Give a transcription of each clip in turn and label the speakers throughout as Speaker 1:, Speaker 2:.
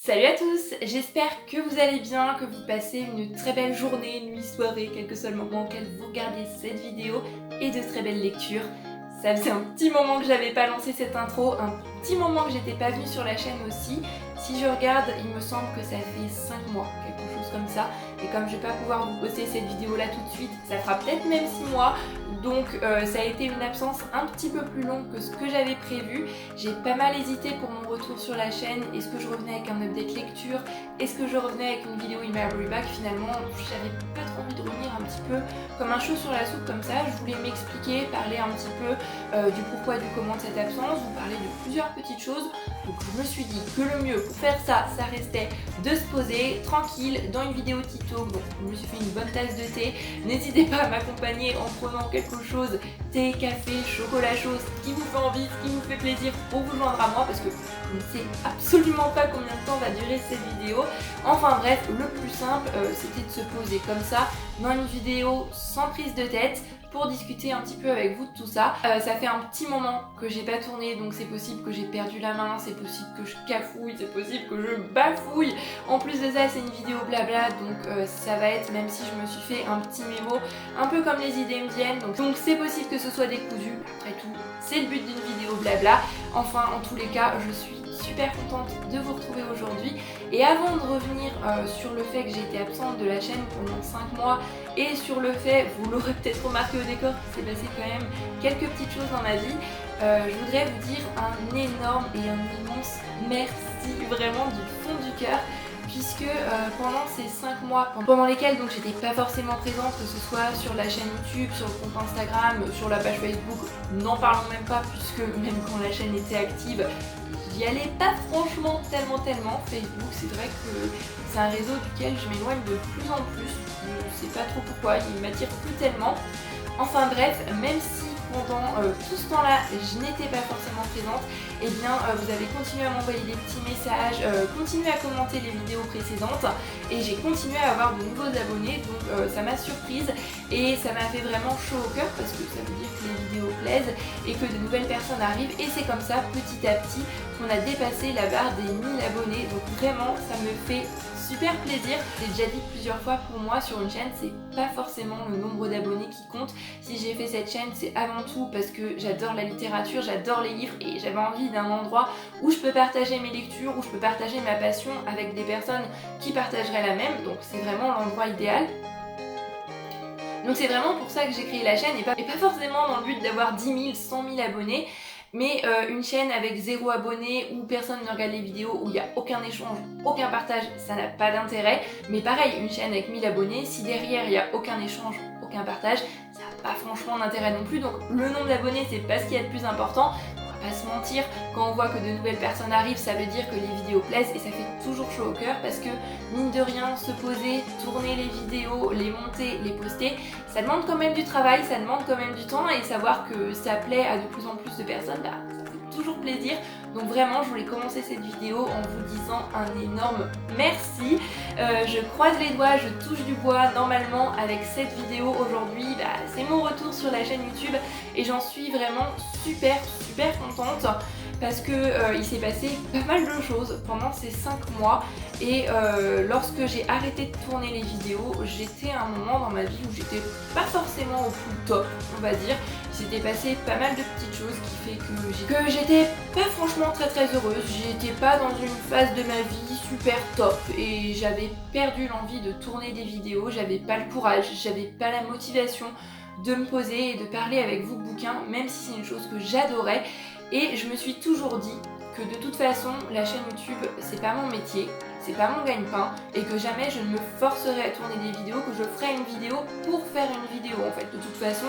Speaker 1: Salut à tous, j'espère que vous allez bien, que vous passez une très belle journée, nuit, soirée, quel que soit le moment auquel vous regardez cette vidéo et de très belles lectures. Ça faisait un petit moment que j'avais pas lancé cette intro, un petit moment que j'étais pas venue sur la chaîne aussi. Si je regarde, il me semble que ça fait 5 mois, quelque chose comme ça. Et comme je vais pas pouvoir vous poster cette vidéo là tout de suite, ça fera peut-être même 6 mois. Donc ça a été une absence un petit peu plus longue que ce que j'avais prévu. J'ai pas mal hésité pour mon retour sur la chaîne. Est-ce que je revenais avec un update lecture? Est-ce que je revenais avec une vidéo In My Library Back? Finalement, j'avais pas trop envie de revenir un petit peu comme un cheveu sur la soupe comme ça. Je voulais m'expliquer, parler un petit peu du pourquoi du comment de cette absence, vous parler de plusieurs petites choses. Donc je me suis dit que le mieux pour faire ça, ça restait de se poser tranquille dans une vidéo TikTok. Donc je me suis fait une bonne tasse de thé. N'hésitez pas à m'accompagner en prenant quelque chose, thé, café, chocolat chaud, ce qui vous fait envie, ce qui vous fait plaisir pour vous joindre à moi parce que je ne sais absolument pas combien de temps va durer cette vidéo. Enfin bref, le plus simple c'était de se poser comme ça dans une vidéo sans prise de tête pour discuter un petit peu avec vous de tout ça. Ça fait un petit moment que j'ai pas tourné, donc c'est possible que j'ai perdu la main, c'est possible que je cafouille, c'est possible que je bafouille. En plus de ça, c'est une vidéo blabla, donc ça va être, même si je me suis fait un petit mémo, un peu comme les idées me viennent, donc c'est possible que ce soit décousu. Après tout, c'est le but d'une vidéo blabla. Enfin, en tous les cas, je suis super contente de vous retrouver aujourd'hui. Et avant de revenir sur le fait que j'ai été absente de la chaîne pendant 5 mois et sur le fait, vous l'aurez peut-être remarqué au décor, qu'il s'est passé quand même quelques petites choses dans ma vie, je voudrais vous dire un énorme et un immense merci vraiment du fond du cœur, puisque pendant ces 5 mois pendant lesquels donc j'étais pas forcément présente, que ce soit sur la chaîne YouTube, sur le compte Instagram, sur la page Facebook, n'en parlons même pas, puisque même quand la chaîne était active, j'y allais pas franchement tellement. Facebook, c'est vrai que c'est un réseau duquel je m'éloigne de plus en plus, je sais pas trop pourquoi, il m'attire plus tellement. Enfin bref, même si pendant tout ce temps-là, je n'étais pas forcément présente, et bien vous avez continué à m'envoyer des petits messages, continué à commenter les vidéos précédentes, et j'ai continué à avoir de nouveaux abonnés, donc ça m'a surprise, et ça m'a fait vraiment chaud au cœur, parce que ça veut dire que les vidéos plaisent, et que de nouvelles personnes arrivent, et c'est comme ça, petit à petit, qu'on a dépassé la barre des 1000 abonnés, donc vraiment, ça me fait super plaisir. J'ai déjà dit plusieurs fois, pour moi sur une chaîne c'est pas forcément le nombre d'abonnés qui compte. Si j'ai fait cette chaîne, c'est avant tout parce que j'adore la littérature, j'adore les livres, et j'avais envie d'un endroit où je peux partager mes lectures, où je peux partager ma passion avec des personnes qui partageraient la même, donc c'est vraiment l'endroit idéal. Donc c'est vraiment pour ça que j'ai créé la chaîne, et pas forcément dans le but d'avoir 10 000, 100 000 abonnés, mais une chaîne avec 0 abonnés, où personne ne regarde les vidéos, où il n'y a aucun échange, aucun partage, ça n'a pas d'intérêt. Mais pareil, une chaîne avec 1000 abonnés, si derrière il n'y a aucun échange, aucun partage, ça n'a pas franchement d'intérêt non plus. Donc le nombre d'abonnés, c'est pas ce qui est le plus important. On va pas se mentir, quand on voit que de nouvelles personnes arrivent, ça veut dire que les vidéos plaisent, et ça fait toujours chaud au cœur, parce que mine de rien, se poser, tourner les vidéos, les monter, les poster, ça demande quand même du travail, ça demande quand même du temps, et savoir que ça plaît à de plus en plus de personnes, bah, ça fait toujours plaisir. Donc vraiment, je voulais commencer cette vidéo en vous disant un énorme merci. Je croise les doigts, je touche du bois. Normalement, avec cette vidéo aujourd'hui, bah, c'est mon retour sur la chaîne YouTube, et j'en suis vraiment super contente, parce que il s'est passé pas mal de choses pendant ces 5 mois, et lorsque j'ai arrêté de tourner les vidéos, j'étais à un moment dans ma vie où j'étais pas forcément au plus top, on va dire. Il s'était passé pas mal de petites choses qui fait que j'étais pas franchement très heureuse, j'étais pas dans une phase de ma vie super top, et j'avais perdu l'envie de tourner des vidéos, j'avais pas le courage, j'avais pas la motivation de me poser et de parler avec vous de bouquins, même si c'est une chose que j'adorais. Et je me suis toujours dit que de toute façon, la chaîne YouTube, c'est pas mon métier, c'est pas mon gagne-pain, et que jamais je ne me forcerai à tourner des vidéos, que je ferai une vidéo pour faire une vidéo en fait. De toute façon,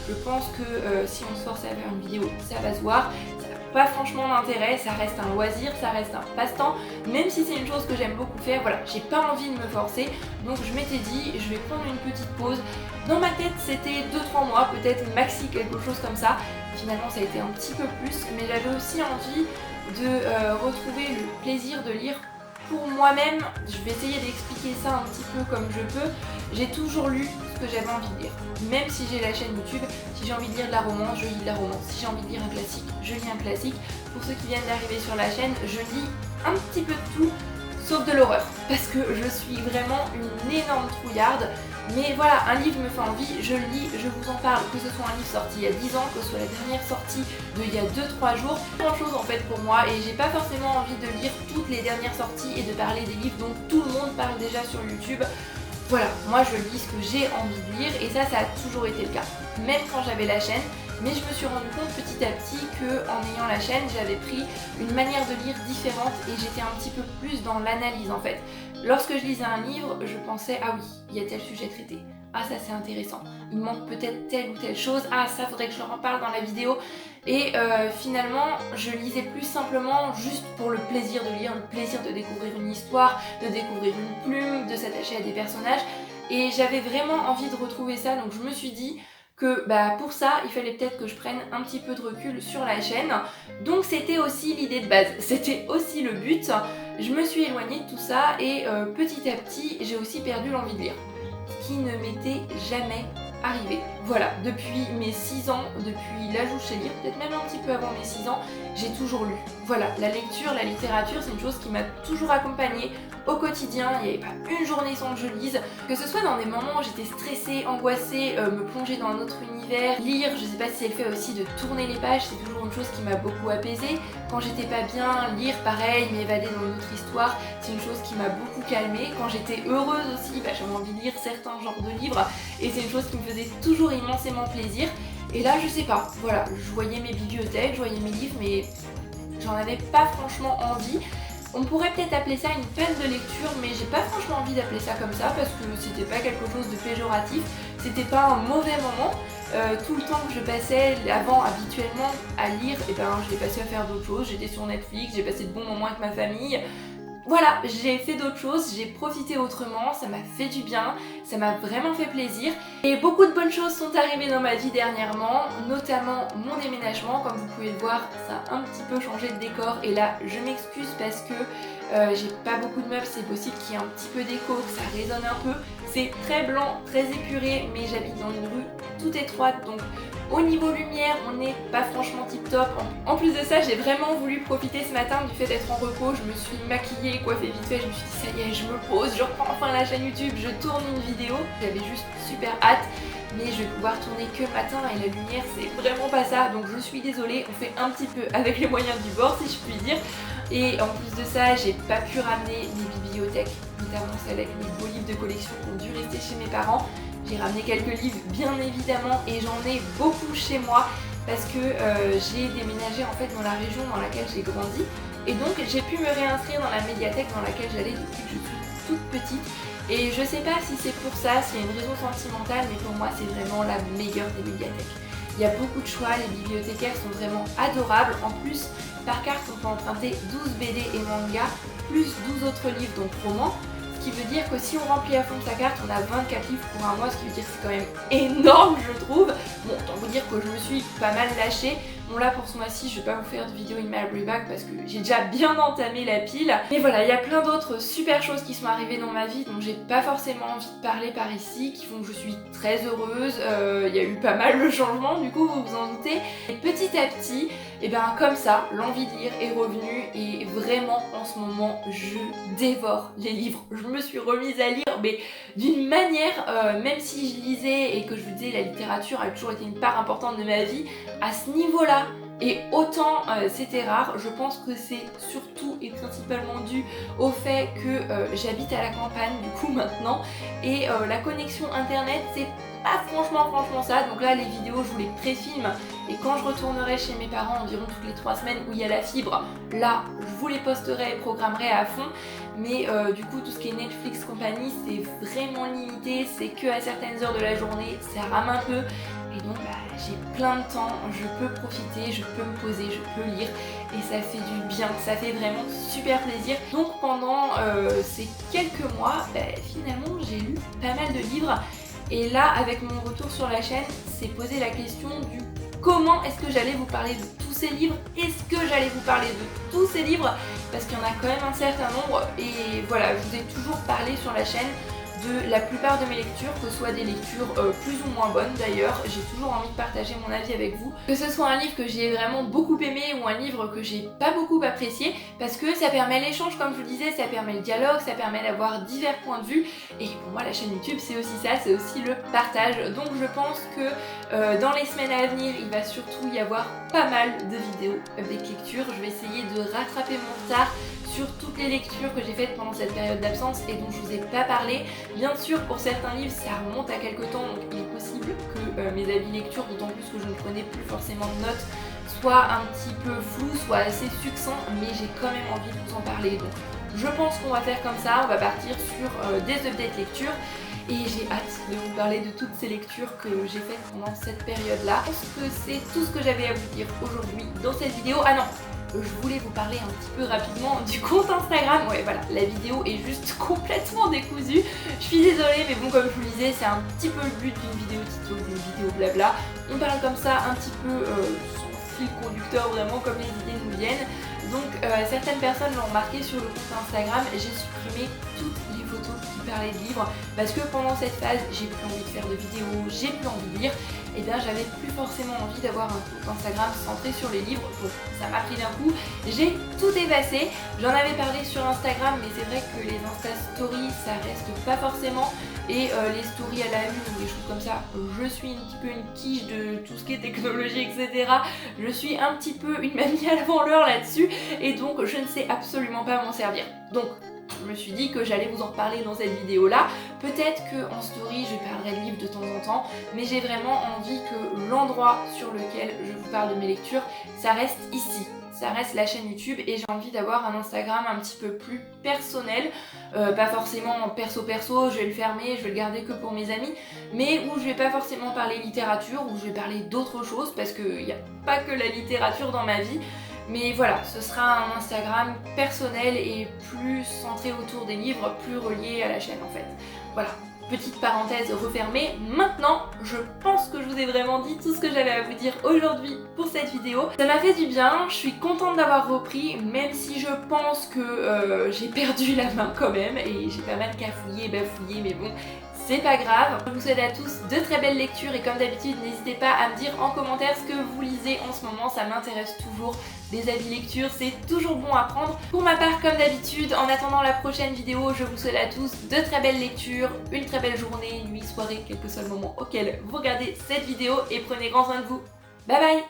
Speaker 1: je pense que si on se force à faire une vidéo, ça va se voir, ça n'a pas franchement d'intérêt, ça reste un loisir, ça reste un passe-temps, même si c'est une chose que j'aime beaucoup faire, voilà, j'ai pas envie de me forcer, donc je m'étais dit, je vais prendre une petite pause. Dans ma tête, c'était 2-3 mois, peut-être maxi, quelque chose comme ça. Finalement, ça a été un petit peu plus, mais j'avais aussi envie de retrouver le plaisir de lire pour moi-même. Je vais essayer d'expliquer ça un petit peu comme je peux. J'ai toujours lu ce que j'avais envie de lire. Même si j'ai la chaîne YouTube, si j'ai envie de lire de la romance, je lis de la romance. Si j'ai envie de lire un classique, je lis un classique. Pour ceux qui viennent d'arriver sur la chaîne, je lis un petit peu de tout, sauf de l'horreur, parce que je suis vraiment une énorme trouillarde. Mais voilà, un livre me fait envie, je le lis, je vous en parle, que ce soit un livre sorti il y a 10 ans, que ce soit la dernière sortie d'il y a 2-3 jours, grand chose en fait pour moi, et j'ai pas forcément envie de lire toutes les dernières sorties et de parler des livres dont tout le monde parle déjà sur YouTube. Voilà, moi je lis ce que j'ai envie de lire, et ça a toujours été le cas, même quand j'avais la chaîne. Mais je me suis rendu compte petit à petit qu'en ayant la chaîne, j'avais pris une manière de lire différente et j'étais un petit peu plus dans l'analyse en fait. Lorsque je lisais un livre, je pensais ah oui, il y a tel sujet traité, ah ça c'est intéressant, il manque peut-être telle ou telle chose, ah ça faudrait que je leur en parle dans la vidéo. Et finalement, je lisais plus simplement juste pour le plaisir de lire, le plaisir de découvrir une histoire, de découvrir une plume, de s'attacher à des personnages. Et j'avais vraiment envie de retrouver ça, donc je me suis dit que pour ça, il fallait peut-être que je prenne un petit peu de recul sur la chaîne. Donc c'était aussi l'idée de base, c'était aussi le but. Je me suis éloignée de tout ça et petit à petit, j'ai aussi perdu l'envie de lire. Ce qui ne m'était jamais arrivé. Voilà, depuis mes 6 ans, depuis l'âge où je sais lire, peut-être même un petit peu avant mes 6 ans, j'ai toujours lu. Voilà, la lecture, la littérature, c'est une chose qui m'a toujours accompagnée au quotidien. Il n'y avait pas une journée sans que je lise. Que ce soit dans des moments où j'étais stressée, angoissée, me plonger dans un autre univers, lire, je sais pas si c'est le fait aussi de tourner les pages, c'est toujours une chose qui m'a beaucoup apaisée. Quand j'étais pas bien, lire pareil, m'évader dans une autre histoire, c'est une chose qui m'a beaucoup calmée. Quand j'étais heureuse aussi, j'avais envie de lire certains genres de livres et c'est une chose qui me faisait toujours immensément plaisir. Et là, je sais pas, voilà, je voyais mes bibliothèques, je voyais mes livres, mais j'en avais pas franchement envie. On pourrait peut-être appeler ça une peine de lecture, mais j'ai pas franchement envie d'appeler ça comme ça parce que c'était pas quelque chose de péjoratif, c'était pas un mauvais moment. Tout le temps que je passais avant habituellement à lire, je l'ai passé à faire d'autres choses, j'étais sur Netflix, j'ai passé de bons moments avec ma famille. Voilà, j'ai fait d'autres choses, j'ai profité autrement, ça m'a fait du bien, ça m'a vraiment fait plaisir. Et beaucoup de bonnes choses sont arrivées dans ma vie dernièrement, notamment mon déménagement. Comme vous pouvez le voir, ça a un petit peu changé de décor et là je m'excuse parce que j'ai pas beaucoup de meubles, c'est possible qu'il y ait un petit peu d'écho, que ça résonne un peu. C'est très blanc, très épuré, mais j'habite dans une rue toute étroite, donc au niveau lumière, on n'est pas franchement tip top. En plus de ça, j'ai vraiment voulu profiter ce matin du fait d'être en repos. Je me suis maquillée, coiffée vite fait, je me suis dit ça y est, je me pose, je reprends enfin la chaîne YouTube, je tourne une vidéo. J'avais juste super hâte, mais je vais pouvoir tourner que le matin et la lumière c'est vraiment pas ça. Donc je suis désolée, on fait un petit peu avec les moyens du bord si je puis dire. Et en plus de ça, j'ai pas pu ramener mes bibliothèques, notamment celles avec mes beaux livres de collection qui ont dû rester chez mes parents. J'ai ramené quelques livres bien évidemment et j'en ai beaucoup chez moi parce que j'ai déménagé en fait dans la région dans laquelle j'ai grandi et donc j'ai pu me réinscrire dans la médiathèque dans laquelle j'allais depuis que je suis toute petite. Et je sais pas si c'est pour ça, s'il y a une raison sentimentale, mais pour moi c'est vraiment la meilleure des médiathèques. Il y a beaucoup de choix, les bibliothécaires sont vraiment adorables. En plus, par carte on peut emprunter 12 BD et mangas, plus 12 autres livres donc romans. Ce qui veut dire que si on remplit à fond sa carte, on a 24 livres pour un mois, ce qui veut dire que c'est quand même énorme je trouve. Bon, autant vous dire que je me suis pas mal lâchée. Bon là pour ce mois-ci, je vais pas vous faire de vidéo in my library bag parce que j'ai déjà bien entamé la pile. Mais voilà, il y a plein d'autres super choses qui sont arrivées dans ma vie dont j'ai pas forcément envie de parler par ici, qui font que je suis très heureuse. Il y a eu pas mal de changements, du coup vous vous en doutez. Et petit à petit, comme ça, l'envie de lire est revenue et vraiment en ce moment, je dévore les livres. Je me suis remise à lire, mais d'une manière, même si je lisais et que je vous disais la littérature a toujours été une part importante de ma vie, à ce niveau-là, et autant c'était rare, je pense que c'est surtout et principalement dû au fait que j'habite à la campagne du coup maintenant et la connexion internet c'est pas franchement ça, donc là les vidéos je vous les préfilme et quand je retournerai chez mes parents environ toutes les 3 semaines où il y a la fibre, là je vous les posterai et programmerai à fond, mais du coup tout ce qui est Netflix compagnie c'est vraiment limité, c'est que à certaines heures de la journée, ça rame un peu. Et donc j'ai plein de temps, je peux profiter, je peux me poser, je peux lire et ça fait du bien, ça fait vraiment super plaisir. Donc pendant ces quelques mois, finalement j'ai lu pas mal de livres et là avec mon retour sur la chaîne, c'est posé la question du comment est-ce que j'allais vous parler de tous ces livres, est-ce que j'allais vous parler de tous ces livres parce qu'il y en a quand même un certain nombre et voilà, je vous ai toujours parlé sur la chaîne de la plupart de mes lectures, que ce soit des lectures plus ou moins bonnes d'ailleurs. J'ai toujours envie de partager mon avis avec vous. Que ce soit un livre que j'ai vraiment beaucoup aimé ou un livre que j'ai pas beaucoup apprécié, parce que ça permet l'échange, comme je vous disais, ça permet le dialogue, ça permet d'avoir divers points de vue. Et pour moi la chaîne YouTube c'est aussi ça, c'est aussi le partage. Donc je pense que dans les semaines à venir il va surtout y avoir pas mal de vidéos avec lecture. Je vais essayer de rattraper mon retard sur toutes les lectures que j'ai faites pendant cette période d'absence et dont je vous ai pas parlé. Bien sûr, pour certains livres, ça remonte à quelques temps, donc il est possible que mes avis lecture, d'autant plus que je ne prenais plus forcément de notes, soit un petit peu flou, soit assez succinct, mais j'ai quand même envie de vous en parler. Donc je pense qu'on va faire comme ça, on va partir sur des updates lecture. Et j'ai hâte de vous parler de toutes ces lectures que j'ai faites pendant cette période-là. Je pense que c'est tout ce que j'avais à vous dire aujourd'hui dans cette vidéo. Ah non, je voulais vous parler un petit peu rapidement du compte Instagram. Ouais voilà, la vidéo est juste complètement décousue. Je suis désolée, mais bon, comme je vous le disais, c'est un petit peu le but d'une vidéo TikTok, d'une vidéo blabla. On parle comme ça un petit peu sans fil conducteur, vraiment comme les idées nous viennent. Donc certaines personnes l'ont remarqué sur le compte Instagram, j'ai supprimé toutes les photos qui parlaient de livres parce que pendant cette phase j'ai plus envie de faire de vidéos, j'ai plus envie de lire, et bien j'avais plus forcément envie d'avoir un compte Instagram centré sur les livres. Donc ça m'a pris d'un coup, j'ai tout effacé. J'en avais parlé sur Instagram, mais c'est vrai que les Insta Stories ça reste pas forcément, et les stories à la une ou des choses comme ça, je suis un petit peu une quiche de tout ce qui est technologie, etc. Je suis un petit peu une mamie à l'avant l'heure là-dessus, et donc je ne sais absolument pas m'en servir. Donc je me suis dit que j'allais vous en reparler dans cette vidéo là. Peut-être qu'en story je parlerai de livres de temps en temps, mais j'ai vraiment envie que l'endroit sur lequel je vous parle de mes lectures, ça reste ici. Ça reste la chaîne YouTube, et j'ai envie d'avoir un Instagram un petit peu plus personnel, pas forcément perso, je vais le fermer, je vais le garder que pour mes amis, mais où je vais pas forcément parler littérature, où je vais parler d'autres choses, parce qu'il n'y a pas que la littérature dans ma vie. Mais voilà, ce sera un Instagram personnel et plus centré autour des livres, plus relié à la chaîne en fait. Voilà, petite parenthèse refermée. Maintenant, je pense que je vous ai vraiment dit tout ce que j'avais à vous dire aujourd'hui pour cette vidéo. Ça m'a fait du bien, je suis contente d'avoir repris, même si je pense que j'ai perdu la main quand même, et j'ai pas mal cafouillé, bafouillé, mais bon, c'est pas grave. Je vous souhaite à tous de très belles lectures, et comme d'habitude n'hésitez pas à me dire en commentaire ce que vous lisez en ce moment, ça m'intéresse toujours. Des avis lecture, c'est toujours bon à prendre. Pour ma part, comme d'habitude, en attendant la prochaine vidéo, je vous souhaite à tous de très belles lectures, une très belle journée, nuit, soirée, quel que soit le moment auquel vous regardez cette vidéo, et prenez grand soin de vous. Bye bye!